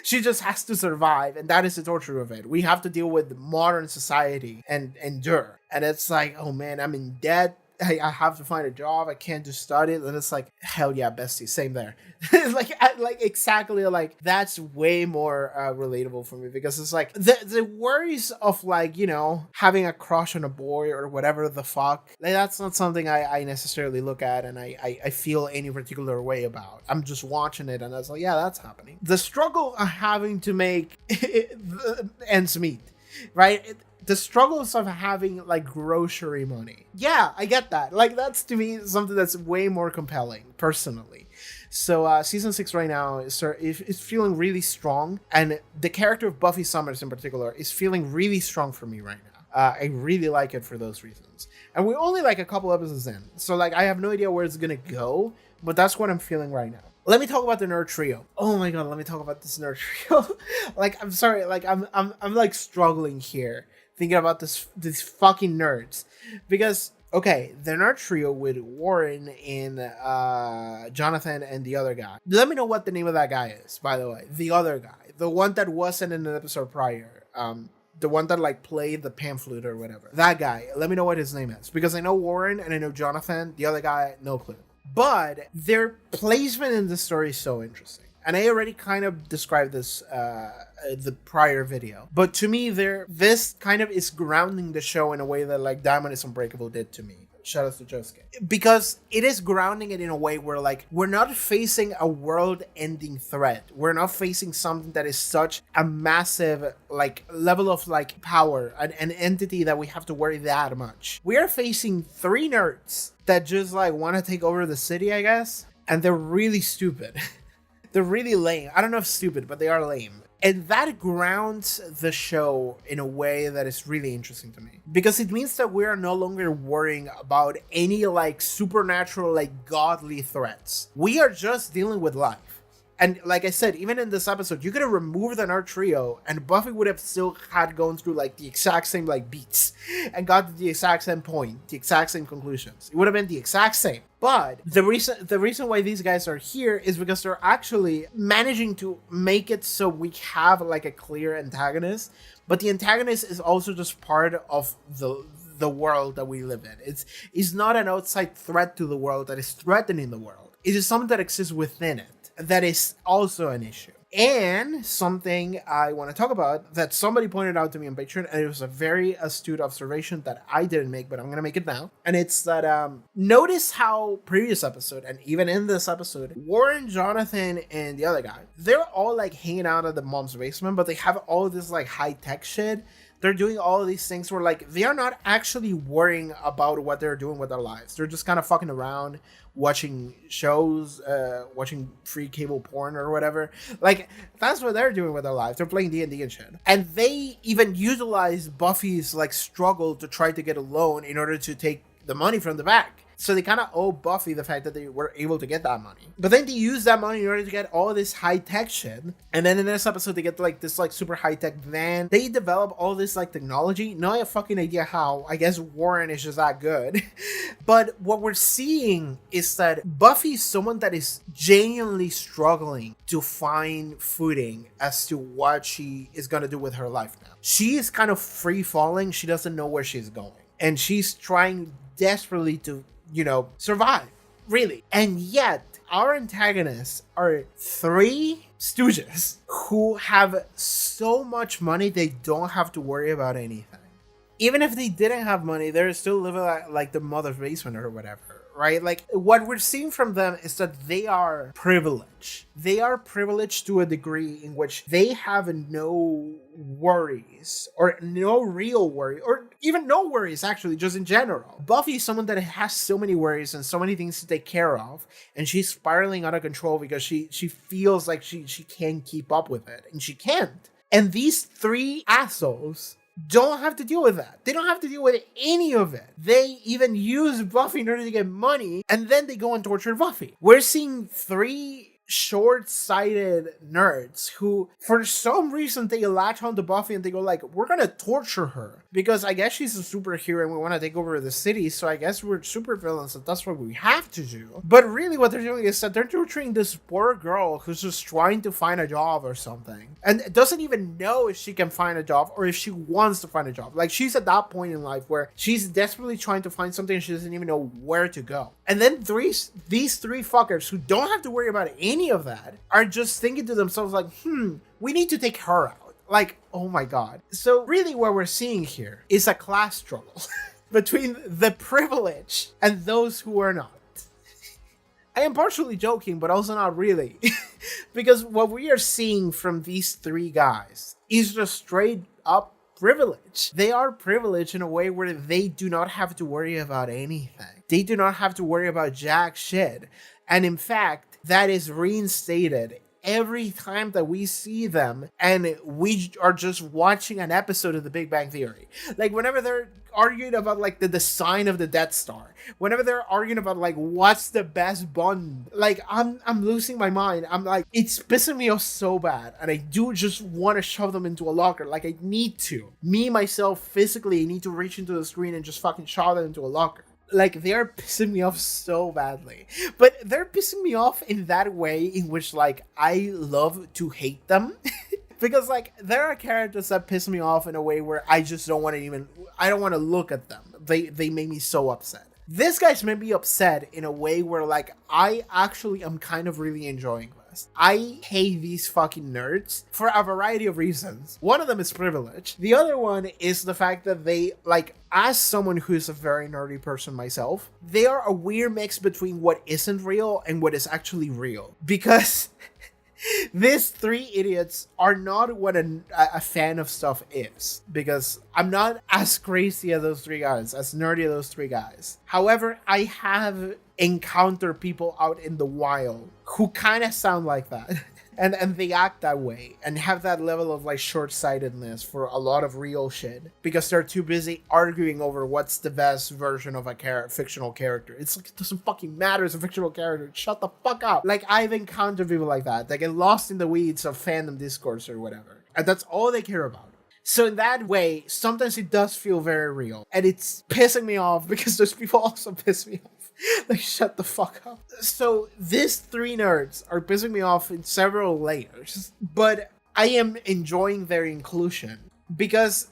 She just has to survive, and that is the torture of it. We have to deal with modern society and endure. And it's like, oh man, I'm in debt. I have to find a job. I can't just study. And it's like, hell yeah, bestie, same there. like exactly, like that's way more relatable for me, because it's like the worries of like, you know, having a crush on a boy or whatever the fuck, like that's not something I necessarily look at and I feel any particular way about. I'm just watching it and I was like, yeah, that's happening. The struggle of having to make ends meet, right? The struggles of having like grocery money. Yeah, I get that. Like that's to me something that's way more compelling personally. So season 6 right now is feeling really strong, and the character of Buffy Summers in particular is feeling really strong for me right now. I really like it for those reasons. And we're only like a couple episodes in, so like I have no idea where it's gonna go, but that's what I'm feeling right now. Let me talk about the nerd trio. Oh my god, let me talk about this nerd trio. Like, I'm sorry, like I'm like struggling here thinking about these fucking nerds, because okay, the nerd trio with Warren and Jonathan and the other guy. Let me know what the name of that guy is, by the way. The other guy, the one that wasn't in an episode prior. The one that like played the pan flute or whatever. That guy. Let me know what his name is, because I know Warren and I know Jonathan. The other guy, no clue. But their placement in the story is so interesting. And I already kind of described this the prior video. But to me, this kind of is grounding the show in a way that like Diamond is Unbreakable did to me. Shout out to Josuke. Because it is grounding it in a way where like we're not facing a world-ending threat. We're not facing something that is such a massive like level of like power, an entity that we have to worry that much. We are facing 3 nerds that just like want to take over the city, I guess. And they're really stupid. They're really lame. I don't know if stupid, but they are lame. And that grounds the show in a way that is really interesting to me. Because it means that we are no longer worrying about any like supernatural, like godly threats. We are just dealing with life. And like I said, even in this episode, you could have removed the nerd trio and Buffy would have still had gone through like the exact same like beats and got to the exact same point, the exact same conclusions. It would have been the exact same. But the reason why these guys are here is because they're actually managing to make it so we have like a clear antagonist, but the antagonist is also just part of the world that we live in. It's not an outside threat to the world that is threatening the world. It is something that exists within it. That is also an issue. And something I want to talk about that somebody pointed out to me on Patreon, and it was a very astute observation that I didn't make, but I'm going to make it now. And it's that notice how previous episode, and even in this episode, Warren, Jonathan, and the other guy, they're all like hanging out at the mom's basement, but they have all this like high-tech shit. They're doing all of these things where like they are not actually worrying about what they're doing with their lives. They're just kind of fucking around, watching shows, watching free cable porn or whatever. Like, that's what they're doing with their lives. They're playing D&D and shit. And they even utilize Buffy's like struggle to try to get a loan in order to take the money from the bank. So they kind of owe Buffy the fact that they were able to get that money. But then they use that money in order to get all this high-tech shit. And then in this episode, they get like this like super high-tech van. They develop all this like technology. No fucking idea how. I guess Warren is just that good. But what we're seeing is that Buffy is someone that is genuinely struggling to find footing as to what she is going to do with her life now. She is kind of free-falling. She doesn't know where she's going. And she's trying desperately to survive, really. And yet, our antagonists are 3 stooges who have so much money they don't have to worry about anything. Even if they didn't have money, they're still living like the mother's basement or whatever, right? Like, what we're seeing from them is that they are privileged. They are privileged to a degree in which they have no worries, or no real worry, or even no worries, actually, just in general. Buffy is someone that has so many worries and so many things to take care of, and she's spiraling out of control because she feels like she can't keep up with it, and she can't. And these 3 assholes don't have to deal with that. They don't have to deal with any of it. They even use Buffy in order to get money, and then they go and torture Buffy. We're seeing 3 short-sighted nerds who, for some reason, they latch onto Buffy and they go like, we're gonna torture her because I guess she's a superhero and we want to take over the city, so I guess we're supervillains and that's what we have to do. But really what they're doing is that they're torturing this poor girl who's just trying to find a job or something, and doesn't even know if she can find a job or if she wants to find a job. Like, she's at that point in life where she's desperately trying to find something and she doesn't even know where to go. And then these 3 fuckers who don't have to worry about any of that are just thinking to themselves like, we need to take her out. Like, oh my god. So really what we're seeing here is a class struggle between the privileged and those who are not. I am partially joking, but also not really. Because what we are seeing from these 3 guys is just straight up privilege. They are privileged in a way where they do not have to worry about anything. They do not have to worry about jack shit. And in fact, that is reinstated every time that we see them and we are just watching an episode of The Big Bang Theory. Like whenever they're arguing about like the design of the Death Star, whenever they're arguing about like what's the best bond, like I'm losing my mind. I'm like, it's pissing me off so bad, and I do just want to shove them into a locker. Like I need to, me myself physically need to reach into the screen and just fucking shove them into a locker. Like, they're pissing me off so badly. But they're pissing me off in that way in which, like, I love to hate them. Because, like, there are characters that piss me off in a way where I just don't want to I don't want to look at them. They make me so upset. This guy's made me upset in a way where, like, I actually am kind of really enjoying this. I hate these fucking nerds for a variety of reasons. One of them is privilege. The other one is the fact that they, like, as someone who's a very nerdy person myself, they are a weird mix between what isn't real and what is actually real. Because these three idiots are not what a fan of stuff is. Because I'm not as crazy as those three guys, as nerdy as those three guys. However, I have encountered people out in the wild who kind of sound like that. And they act that way and have that level of like short-sightedness for a lot of real shit because they're too busy arguing over what's the best version of a fictional character. It's like, it doesn't fucking matter. It's a fictional character. Shut the fuck up. Like, I've encountered people like that. They get lost in the weeds of fandom discourse or whatever. And that's all they care about. So in that way, sometimes it does feel very real. And it's pissing me off because those people also piss me off. Like, shut the fuck up. So these three nerds are pissing me off in several layers, but I am enjoying their inclusion because,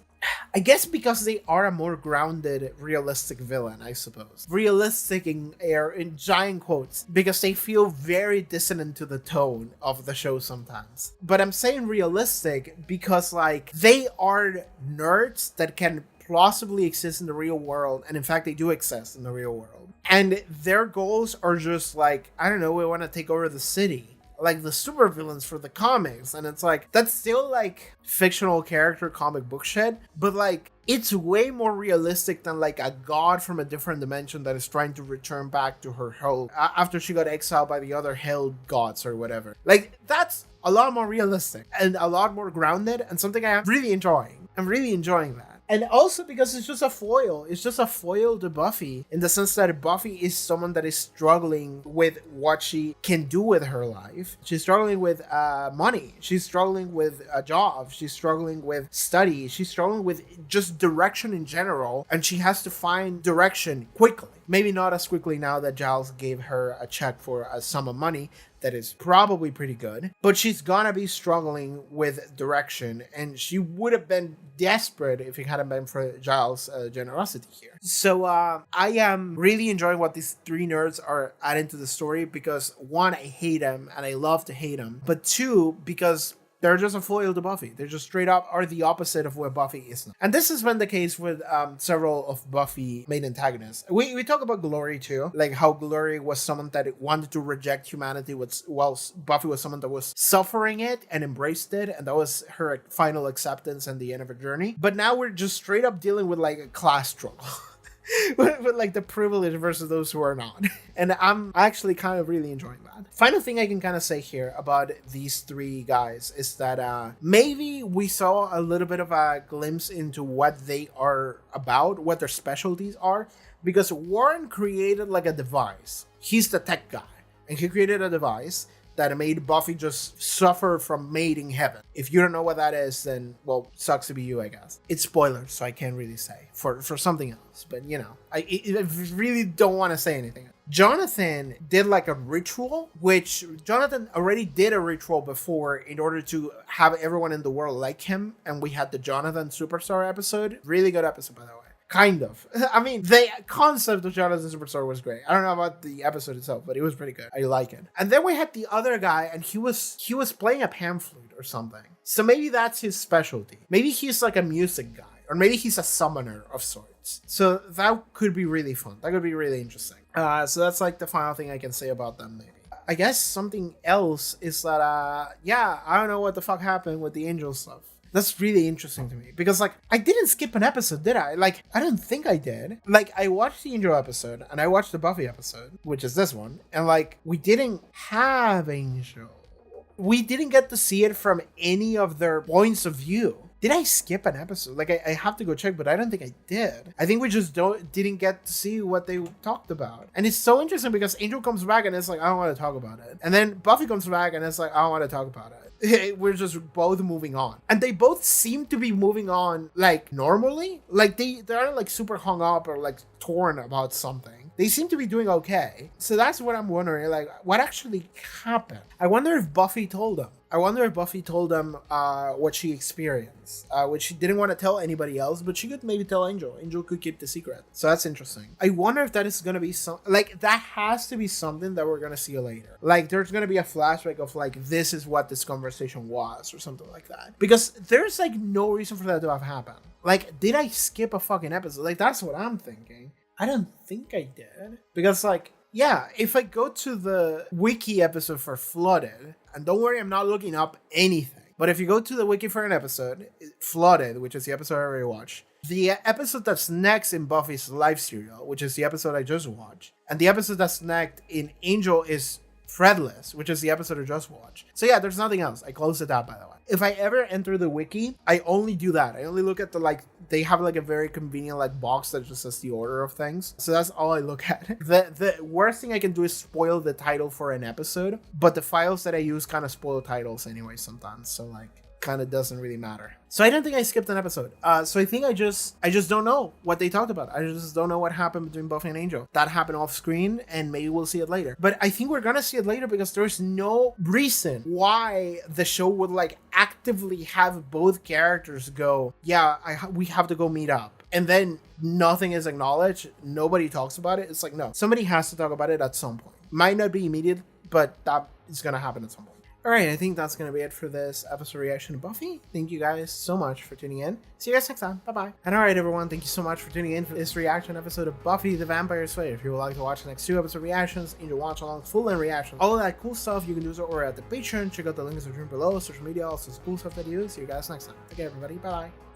I guess because they are a more grounded, realistic villain, I suppose. Realistic in giant quotes, because they feel very dissonant to the tone of the show sometimes. But I'm saying realistic because, like, they are nerds that can plausibly exist in the real world, and in fact they do exist in the real world. And their goals are just like, I don't know, we want to take over the city. Like the supervillains for the comics. And it's like, that's still like fictional character comic book shit. But like, it's way more realistic than like a god from a different dimension that is trying to return back to her hell after she got exiled by the other hell gods or whatever. Like, that's a lot more realistic and a lot more grounded and something I am really enjoying. I'm really enjoying that. And also because it's just a foil. It's just a foil to Buffy in the sense that Buffy is someone that is struggling with what she can do with her life. She's struggling with money. She's struggling with a job. She's struggling with study. She's struggling with just direction in general. And she has to find direction quickly. Maybe not as quickly now that Giles gave her a check for a sum of money that is probably pretty good, but she's gonna be struggling with direction, and she would have been desperate if it hadn't been for Giles' generosity here. So I am really enjoying what these three nerds are adding to the story because, one, I hate them and I love to hate them, but two, because they're just a foil to Buffy. They're just straight up are the opposite of what Buffy is now. And this has been the case with several of Buffy main antagonists. We talk about Glory too, like how Glory was someone that wanted to reject humanity, while Buffy was someone that was suffering it and embraced it, and that was her final acceptance and the end of her journey. But now we're just straight up dealing with like a class struggle. with like the privilege versus those who are not. And I'm actually kind of really enjoying that. Final thing I can kind of say here about these three guys is that maybe we saw a little bit of a glimpse into what they are about, what their specialties are, because Warren created like a device. He's the tech guy, and he created a device that made Buffy just suffer from mating heaven. If you don't know what that is, then, well, sucks to be you, I guess. It's spoilers, so I can't really say for something else. But, you know, I really don't want to say anything. Jonathan did like a ritual, which Jonathan already did a ritual before in order to have everyone in the world like him. And we had the Jonathan Superstar episode. Really good episode, by the way. Kind of. I mean, the concept of Jonathan Superstar was great. I don't know about the episode itself, but it was pretty good. I like it. And then we had the other guy, and he was playing a pan flute or something. So maybe that's his specialty. Maybe he's like a music guy, or maybe he's a summoner of sorts. So that could be really fun. That could be really interesting. So that's like the final thing I can say about them, maybe. I guess something else is that, I don't know what the fuck happened with the angel stuff. That's really interesting to me because, like, I didn't skip an episode, did I? Like, I don't think I did. Like, I watched the Angel episode and I watched the Buffy episode, which is this one, and like, we didn't have Angel. we didn't get to see it from any of their points of view. Did I skip an episode? Like, I have to go check, but I don't think I did. I think we just didn't get to see what they talked about. And it's so interesting because Angel comes back and it's like, I don't want to talk about it. And then Buffy comes back and it's like, I don't want to talk about it. We're just both moving on. And they both seem to be moving on, like, normally. Like, they aren't, like, super hung up or, like, torn about something. They seem to be doing okay. So that's what I'm wondering, like, what actually happened? I wonder if Buffy told them. I wonder if Buffy told them what she experienced, which she didn't want to tell anybody else, but she could maybe tell Angel. Angel could keep the secret. So that's interesting. I wonder if that is going to be like, that has to be something that we're going to see later. Like, there's going to be a flashback of, like, this is what this conversation was or something like that. Because there's, like, no reason for that to have happened. Like, did I skip a fucking episode? Like, that's what I'm thinking. I don't think I did. Because, like, yeah, if I go to the wiki episode for Flooded, and don't worry, I'm not looking up anything, but if you go to the wiki for an episode, Flooded, which is the episode I already watched, the episode that's next in Buffy's live serial, which is the episode I just watched, and the episode that's next in Angel is Threadless, which is the episode I just watched. So yeah, there's nothing else. I closed it out, by the way. If I ever enter the wiki, I only do that. I only look at the, like, they have, like, a very convenient, like, box that just says the order of things. So that's all I look at. The worst thing I can do is spoil the title for an episode, but the files that I use kind of spoil titles anyway sometimes. So, like, kind of doesn't really matter. So I don't think I skipped an episode. So I think I just don't know what they talked about. I just don't know what happened between Buffy and Angel. That happened off screen, and maybe we'll see it later. But I think we're gonna see it later because there's no reason why the show would, like, actively have both characters go, yeah, we have to go meet up. And then nothing is acknowledged. Nobody talks about it. It's like, no, somebody has to talk about it at some point. Might not be immediate, but that is gonna happen at some point. Alright, I think that's going to be it for this episode reaction to Buffy. Thank you guys so much for tuning in. See you guys next time. Bye-bye. And alright, everyone, thank you so much for tuning in for this reaction episode of Buffy the Vampire Slayer. If you would like to watch the next 2 episode reactions, Angel watch along, full-length reactions, all of that cool stuff, you can do so over at the Patreon. Check out the links in the below, social media, all sorts of cool stuff that you do. See you guys next time. Okay, everybody. Bye-bye.